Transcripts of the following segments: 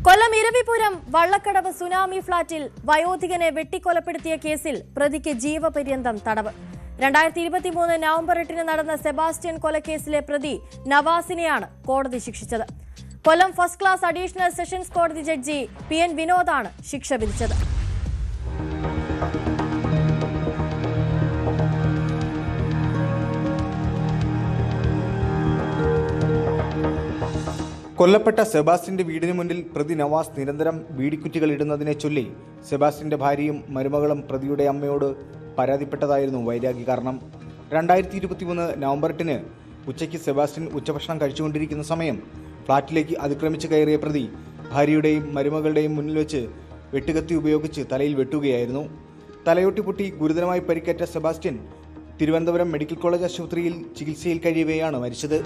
കൊല്ലം Eravipuram Vallakkadavu tsunami ഫ്ളാറ്റിൽ വയോധികനെ വെട്ടിക്കൊലപ്പെടുത്തിയ കേസിൽ പ്രതിക്ക് ജീവപര്യന്തം തടവ്. 2023 നവംബർ 8 നടന്ന സെബാസ്റ്റ്യൻ കൊലക്കേസിലെ പ്രതി നവാസിനെയാണ് കോടതി ശിക്ഷിച്ചത്. കൊല്ലം ഫസ്റ്റ് ക്ലാസ് അഡീഷണൽ സെഷൻസ് കോടതി ജഡ്ജി PN വിനോദാണ് ശിക്ഷ വിധിച്ചത്. കൊല്ലപ്പെട്ട സെബാസ്റ്റ്യന്റെ വീടിന് മുന്നിൽ പ്രതി നവാസ് നിരന്തരം ബീഡിക്കുറ്റികൾ ഇടുന്നതിനെ ചൊല്ലി സെബാസ്റ്റ്യന്റെ ഭാര്യയും മരുമകളും പ്രതിയുടെ അമ്മയോട് പരാതിപ്പെട്ടതായിരുന്നു വൈരാഗ്യ കാരണം. 2023 നവംബർ 8 ഉച്ചയ്ക്ക് സെബാസ്റ്റ്യൻ ഉച്ചഭക്ഷണം കഴിച്ചുകൊണ്ടിരിക്കുന്ന സമയം ഫ്ളാറ്റിലേക്ക് അതിക്രമിച്ച് കയറിയ പ്രതി ഭാര്യയുടെയും മരുമകളുടെയും മുന്നിൽ വെച്ച് വെട്ടുകത്തി ഉപയോഗിച്ച് തലയിൽ വെട്ടുകയായിരുന്നു. തലയോട്ടി പൊട്ടി ഗുരുതരമായി പരിക്കേറ്റ സെബാസ്റ്റ്യൻ തിരുവനന്തപുരം മെഡിക്കൽ കോളേജ് ആശുപത്രിയിൽ ചികിത്സയിൽ കഴിയവെയാണ് മരിച്ചത്.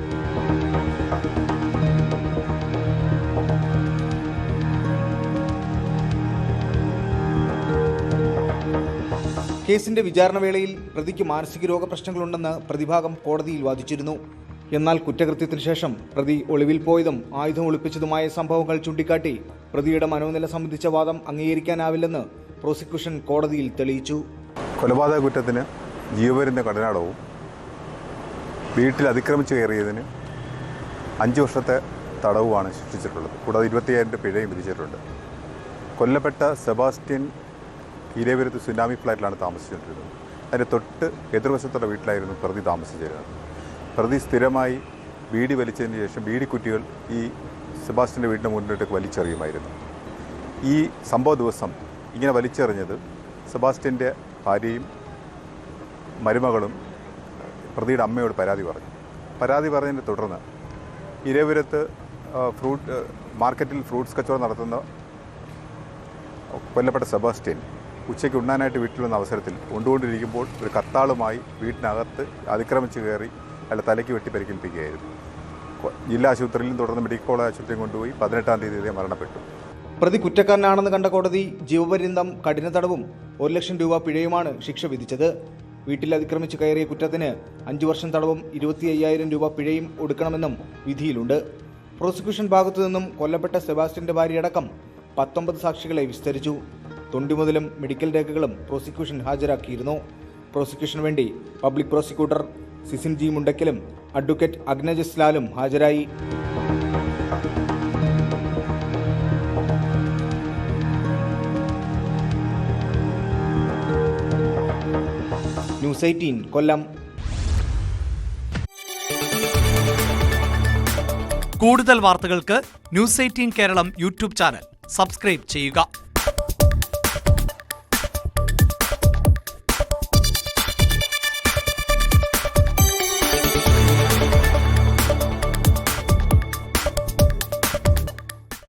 കേസിന്റെ വിചാരണവേളയിൽ പ്രതിക്ക് മാനസിക രോഗ പ്രശ്നങ്ങളുണ്ടെന്ന് പ്രതിഭാഗം കോടതിയിൽ വാദിച്ചിരുന്നു. എന്നാൽ കുറ്റകൃത്യത്തിന് ശേഷം പ്രതി ഒളിവിൽ പോയതും ആയുധം ഒളിപ്പിച്ചതുമായ സംഭവങ്ങൾ ചൂണ്ടിക്കാട്ടി പ്രതിയുടെ മനോനില സംബന്ധിച്ച വാദം അംഗീകരിക്കാനാവില്ലെന്ന് പ്രോസിക്യൂഷൻ കോടതിയിൽ തെളിയിച്ചു. കൊലപാതക കുറ്റത്തിന് ജീവപര്യന്തം കഠിനാടവും വീട്ടിൽ അതിക്രമിച്ച് കയറിയതിന് 5 വർഷത്തെ തടവുമാണ് ശിക്ഷിച്ചിട്ടുള്ളത്. കൂടാതെ 25,000 രൂപ പിഴയും വിധിച്ചിട്ടുണ്ട്. കൊല്ലപ്പെട്ട സെബാസ്റ്റ്യൻ ഇരവിപുരത്ത് സുനാമി ഫ്ളാറ്റിലാണ് താമസിച്ചുകൊണ്ടിരുന്നത്. അതിൻ്റെ തൊട്ട് എതിർവശത്തുള്ള വീട്ടിലായിരുന്നു പ്രതി താമസിച്ചിരുന്നത്. പ്രതി സ്ഥിരമായി ബീഡി വലിച്ചതിന് ശേഷം ബീഡിക്കുറ്റികൾ ഈ സെബാസ്റ്റ്യൻ്റെ വീടിൻ്റെ മുന്നിലേക്ക് വലിച്ചെറിയുമായിരുന്നു. ഈ സംഭവ ദിവസം ഇങ്ങനെ വലിച്ചെറിഞ്ഞത് സെബാസ്റ്റ്യൻ്റെ ഭാര്യയും മരുമകളും പ്രതിയുടെ അമ്മയോട് പരാതി പറഞ്ഞതിനെ തുടർന്ന് ഇരവിപുരത്ത് മാർക്കറ്റിൽ ഫ്രൂട്ട്സ് കച്ചവടം നടത്തുന്ന കൊല്ലപ്പെട്ട സെബാസ്റ്റ്യൻ ഉച്ചയ്ക്ക് ഉണ്ണാനായിട്ട് വീട്ടിൽ വന്ന അവസരത്തിൽ കൊണ്ടുകൊണ്ടിരിക്കുമ്പോൾ ഒരു കത്താളുമായി വീട്ടിനകത്ത് അതിക്രമിച്ച് കയറി അയാളെ തലയ്ക്ക് വെട്ടി പരിക്കേൽപ്പിക്കുകയായിരുന്നു. ജില്ലാ ആശുപത്രിയിലും തുടർന്ന് മെഡിക്കൽ കോളേജ് ആശുപത്രിയും കൊണ്ടുപോയി 18-ാം തീയതി മരണപ്പെട്ടു. പ്രതി കുറ്റക്കാരനാണെന്ന് കണ്ട കോടതി ജീവപര്യന്തം കഠിന തടവും 1 ലക്ഷം രൂപ പിഴയുമാണ് ശിക്ഷ വിധിച്ചത്. വീട്ടിൽ അതിക്രമിച്ച് കയറിയ കുറ്റത്തിന് 5 വർഷം തടവും 25,000 രൂപ പിഴയും ഒടുക്കണമെന്നും വിധിയിലുണ്ട്. പ്രോസിക്യൂഷൻ ഭാഗത്തുനിന്നും കൊല്ലപ്പെട്ട സെബാസ്റ്റ്യന്റെ ഭാര്യയടക്കം 19 സാക്ഷികളെ വിസ്തരിച്ചു. തൊണ്ടിമുതലും മെഡിക്കൽ രേഖകളും പ്രോസിക്യൂഷൻ ഹാജരാക്കിയിരുന്നു. പ്രോസിക്യൂഷന് വേണ്ടി പബ്ലിക് പ്രോസിക്യൂട്ടർ സിസിൻ ജി മുണ്ടക്കലും അഡ്വക്കേറ്റ് അഗ്നജസ് ലാലും ഹാജരായി. ന്യൂസ് 18 കൊല്ലം. കൂടുതൽ വാർത്തകൾക്ക് news 18 Keralam YouTube channel subscribe ചെയ്യുക.